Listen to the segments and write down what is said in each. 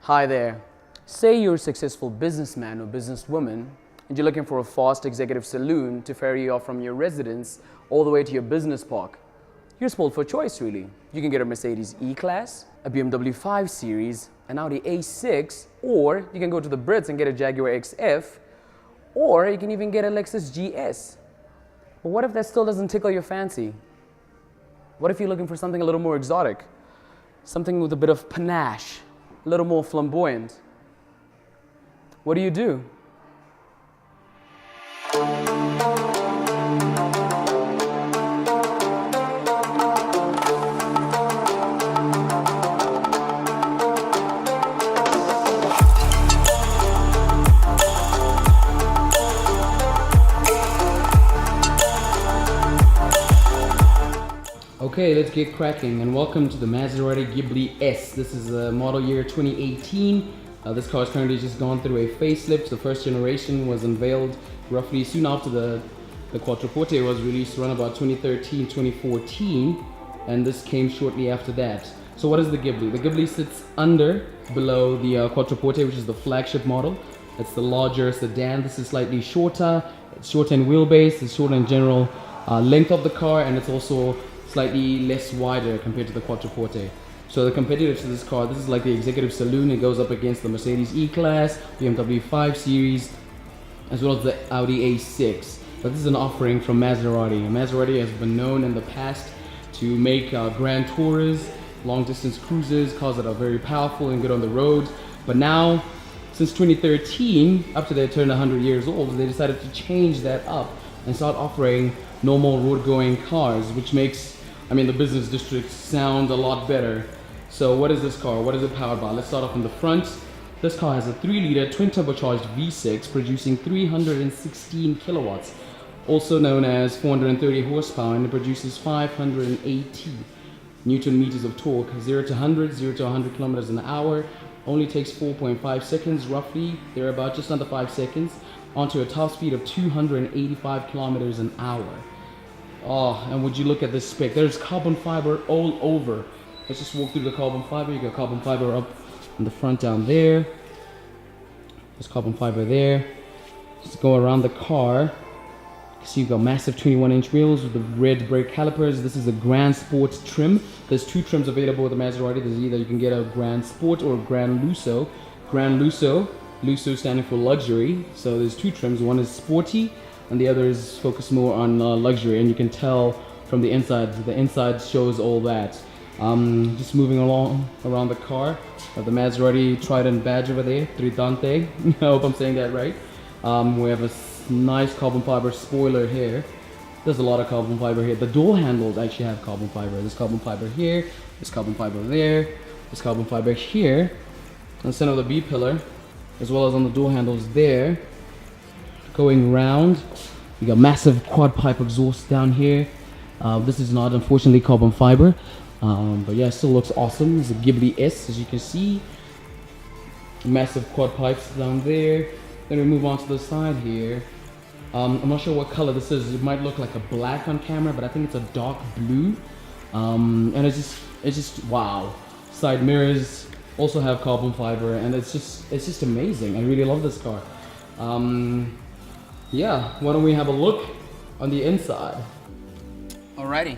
Hi there. Say you're a successful businessman or businesswoman and you're looking for a fast executive saloon to ferry you off from your residence all the way to your business park. You're spoiled for choice, really. You can get a Mercedes E-Class, a BMW 5 Series, an Audi A6, or you can go to the Brits and get a Jaguar XF, or you can even get a Lexus GS. But what if that still doesn't tickle your fancy? What if you're looking for something a little more exotic? Something with a bit of panache, a little more flamboyant? What do? Okay, let's get cracking and welcome to the Maserati Ghibli S. This is a model year 2018. This car has currently just gone through a facelift. The first generation was unveiled roughly soon after the Quattroporte was released, around about 2013, 2014, and this came shortly after that. So what is the Ghibli? The Ghibli sits below the Quattroporte, which is the flagship model. It's the larger sedan. This is slightly shorter. It's shorter in wheelbase, it's shorter in general length of the car, and it's also slightly less wider compared to the Quattroporte. So the competitor to this car, this is like the executive saloon. It goes up against the Mercedes E-Class, BMW 5 Series, as well as the Audi A6. But this is an offering from Maserati. Maserati has been known in the past to make grand tours, long distance cruises, cars that are very powerful and good on the road. But now, since 2013, up to they turned 100 years old, they decided to change that up and start offering normal road-going cars, which makes the business district sound a lot better. So what is this car? What is it powered by? Let's start off in the front. This car has a 3-liter twin-turbocharged V6 producing 316 kilowatts, also known as 430 horsepower, and it produces 580 Newton meters of torque. 0 to 100 kilometers an hour. Only takes 4.5 seconds, roughly. They're about just under 5 seconds, onto a top speed of 285 kilometers an hour. Oh, and would you look at this spec? There's carbon fiber all over. Let's just walk through the carbon fiber. You got carbon fiber up in the front down there. There's carbon fiber there. Just go around the car. So you've got massive 21-inch wheels with the red brake calipers. This is a GranSport trim. There's two trims available with the Maserati. There's either you can get a GranSport or a Gran Lusso. Gran Lusso standing for luxury. So there's two trims. One is sporty, and the other is focused more on luxury, and you can tell from the inside. The inside shows all that. Just moving along around the car, the Maserati Trident badge over there, Tridente. I hope I'm saying that right. We have a nice carbon fiber spoiler here. There's a lot of carbon fiber here. The door handles actually have carbon fiber. There's carbon fiber here, there's carbon fiber there, there's carbon fiber here, on the center of the B pillar, as well as on the door handles there. Going round, you got massive quad pipe exhaust down here. This is not, unfortunately, carbon fiber, but yeah, it still looks awesome. It's a Ghibli S, as you can see. Massive quad pipes down there. Then we move on to the side here. I'm not sure what color this is. It might look like a black on camera, but I think it's a dark blue. And it's just wow. Side mirrors also have carbon fiber, and it's just amazing. I really love this car. Yeah, why don't we have a look on the inside? Alrighty.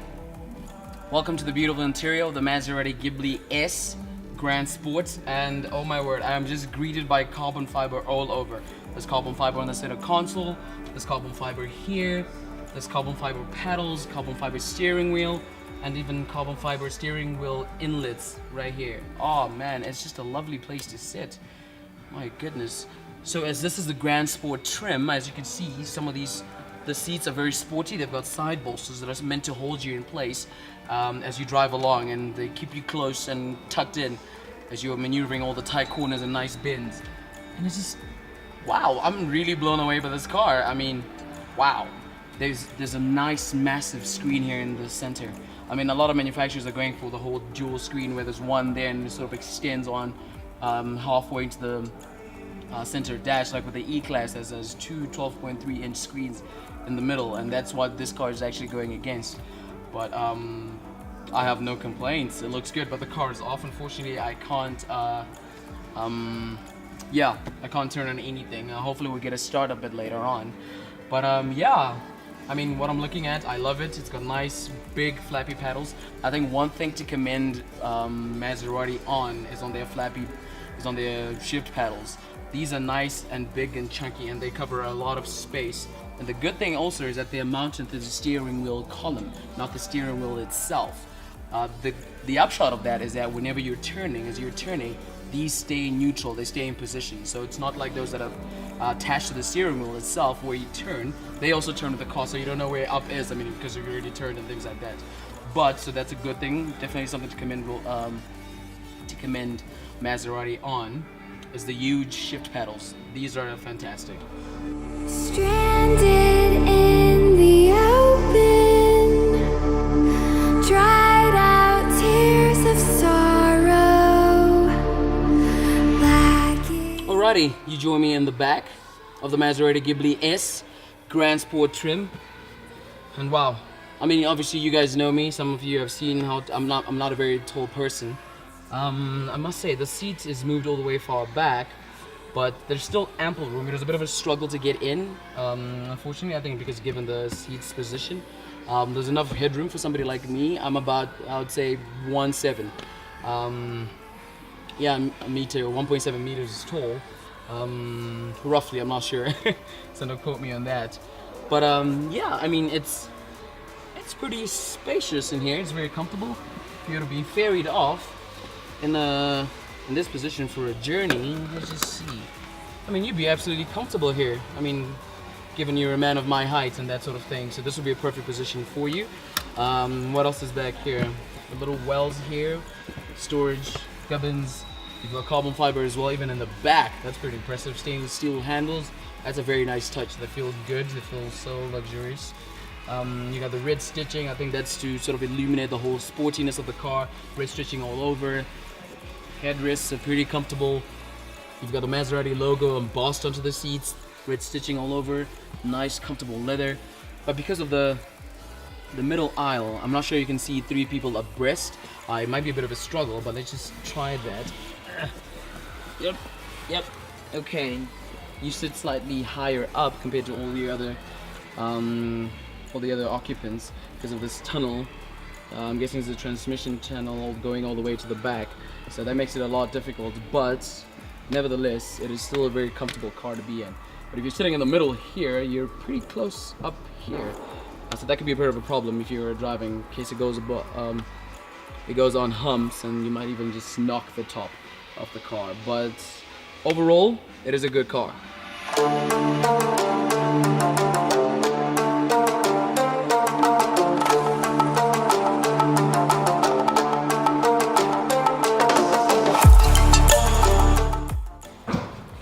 Welcome to the beautiful interior of the Maserati Ghibli S GranSport, and oh my word, I am just greeted by carbon fiber all over. There's carbon fiber on the center console, there's carbon fiber here, there's carbon fiber paddles, carbon fiber steering wheel, and even carbon fiber steering wheel inlets right here. Oh man, it's just a lovely place to sit. My goodness. So as this is the GranSport trim, as you can see, the seats are very sporty. They've got side bolsters that are meant to hold you in place as you drive along, and they keep you close and tucked in as you're maneuvering all the tight corners and nice bends. And it's just, wow, I'm really blown away by this car. I mean, wow. There's a nice massive screen here in the center. I mean, a lot of manufacturers are going for the whole dual screen where there's one there and it sort of extends on halfway into the center dash, like with the E-Class, has two 12.3-inch screens in the middle, and that's what this car is actually going against. But I have no complaints. It looks good, but the car is off. Unfortunately, I Yeah, I can't turn on anything. Hopefully we'll get a start a bit later on. But yeah, I mean, what I'm looking at, I love it. It's got nice, big, flappy pedals. I think one thing to commend Maserati on is on their shift pedals. These are nice and big and chunky, and they cover a lot of space. And the good thing also is that they're mounted to the steering wheel column, not the steering wheel itself. The upshot of that is that whenever you're turning, these stay neutral, they stay in position. So it's not like those that are attached to the steering wheel itself where you turn, they also turn with the car, so you don't know where up is, I mean, because you've already turned and things like that. But, so that's a good thing, definitely something to commend Maserati on, is the huge shift pedals. These are fantastic. Stranded in the open, dried out tears of sorrow. Alrighty, you join me in the back of the Maserati Ghibli S GranSport trim, and wow, I mean, obviously you guys know me. Some of you have seen how I'm not a very tall person. I must say the seat is moved all the way far back, but there's still ample room. It was a bit of a struggle to get in. Unfortunately, I think because given the seat's position, there's enough headroom for somebody like me. I'm about, I would say, 1.7. Yeah, a meter, 1.7 meters tall. Roughly, I'm not sure. So don't quote me on that. But yeah, I mean, it's pretty spacious in here. It's very comfortable. If you were to be ferried off in this position for a journey, let's just see. I mean, you'd be absolutely comfortable here. I mean, given you're a man of my height and that sort of thing, so this would be a perfect position for you. What else is back here? The little wells here, storage, gubbins. You've got carbon fiber as well, even in the back. That's pretty impressive. Stainless steel handles. That's a very nice touch. They feel good. They feel so luxurious. You got the red stitching. I think that's to sort of illuminate the whole sportiness of the car. Red stitching all over. Headrests are pretty comfortable. You've got the Maserati logo embossed onto the seats. Red stitching all over. Nice, comfortable leather. But because of the middle aisle, I'm not sure you can see 3 people abreast. It might be a bit of a struggle, but let's just try that. Yep. Okay. You sit slightly higher up compared to all the other occupants because of this tunnel. I'm guessing it's a transmission tunnel going all the way to the back, so that makes it a lot difficult, but nevertheless it is still a very comfortable car to be in. But if you're sitting in the middle here, you're pretty close up here, so that could be a bit of a problem if you're driving, in case it goes on humps and you might even just knock the top of the car. But overall, it is a good car.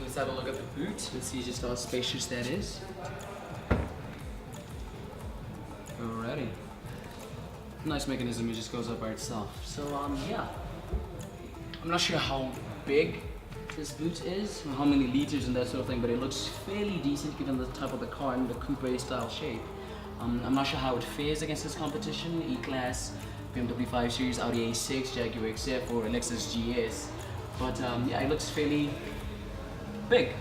Let's have a look at the boot. Let's see just how spacious that is. Alrighty. Nice mechanism, it just goes up by itself. So yeah. I'm not sure how big this boot is, or how many liters and that sort of thing, but it looks fairly decent given the type of the car and the coupe style shape. I'm not sure how it fares against this competition, E-Class, BMW 5 Series, Audi A6, Jaguar XF, or Lexus GS. But yeah, it looks fairly big.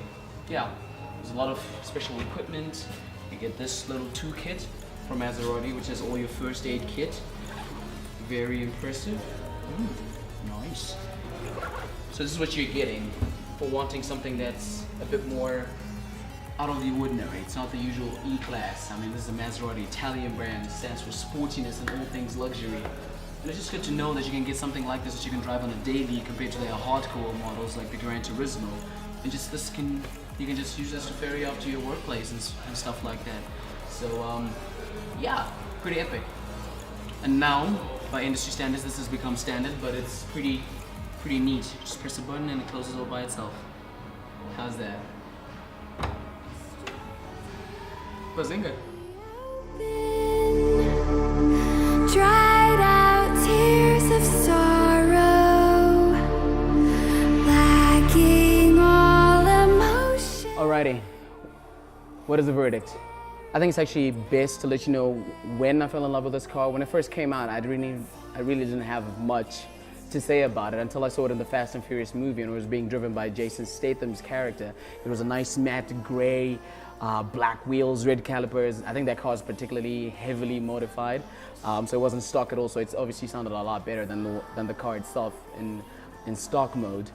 Yeah, there's a lot of special equipment. You get this little toolkit from Maserati, which has all your first aid kit. Very impressive. Nice. So this is what you're getting for wanting something that's a bit more out of the ordinary. It's not the usual E-Class. I mean, this is a Maserati Italian brand. It stands for sportiness and all things luxury. And it's just good to know that you can get something like this that you can drive on a daily compared to their hardcore models like the Gran Turismo. And just you can just use this to ferry out to your workplace and stuff like that. So yeah, pretty epic. And now, by industry standards, this has become standard, but it's pretty neat. Just press a button and it closes all by itself. How's that? Bazinga. Dried out tears of sorrow, lacking all emotion. Alrighty, what is the verdict? I think it's actually best to let you know when I fell in love with this car. When it first came out, I really didn't have much to say about it until I saw it in the Fast and Furious movie and it was being driven by Jason Statham's character. It was a nice matte gray, black wheels, red calipers. I think that car is particularly heavily modified, so it wasn't stock at all. So it's obviously sounded a lot better than the car itself in stock mode.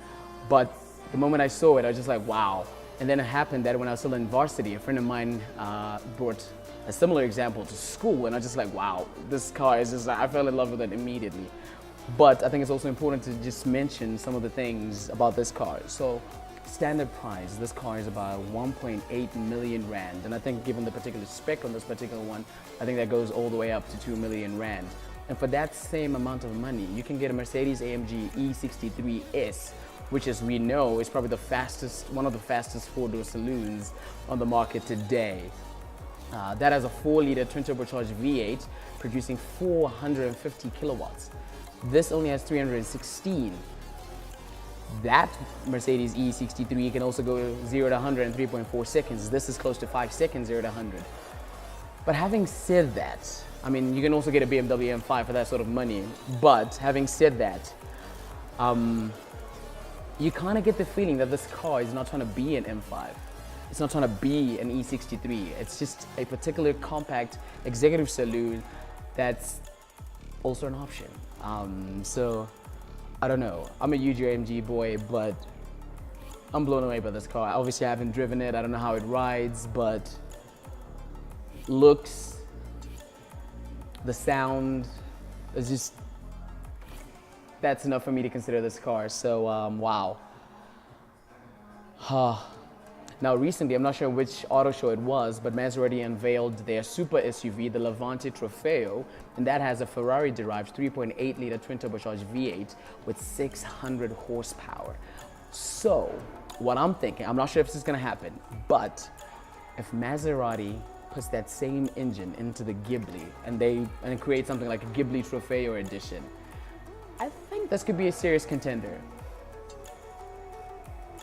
But the moment I saw it, I was just like, wow. And then it happened that when I was still in varsity, a friend of mine brought a similar example to school, and I was just like, wow, this car is just, I fell in love with it immediately. But I think it's also important to just mention some of the things about this car. So standard price, this car is about 1.8 million rand. And I think given the particular spec on this particular one, I think that goes all the way up to 2 million rand. And for that same amount of money, you can get a Mercedes-AMG E63S, which, as we know, is probably one of the fastest four-door saloons on the market today. That has a 4-liter twin-turbocharged V8 producing 450 kilowatts. This only has 316. That Mercedes E63 can also go 0 to 100 in 3.4 seconds. This is close to 5 seconds, 0 to 100. But having said that, I mean, you can also get a BMW M5 for that sort of money. But having said that, you kind of get the feeling that this car is not trying to be an M5. It's not trying to be an E63. It's just a particular compact executive saloon that's also an option. So, I don't know. I'm a huge AMG boy, but I'm blown away by this car. Obviously, I haven't driven it. I don't know how it rides, but looks, the sound, is just, that's enough for me to consider this car. So, wow. Now recently, I'm not sure which auto show it was, but Maserati unveiled their super SUV, the Levante Trofeo, and that has a Ferrari-derived 3.8-liter twin-turbocharged V8 with 600 horsepower. So, what I'm thinking, I'm not sure if this is gonna happen, but if Maserati puts that same engine into the Ghibli and create something like a Ghibli Trofeo edition, I think this could be a serious contender.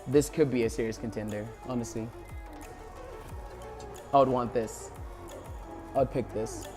This could be a serious contender, honestly. I would want this. I would pick this.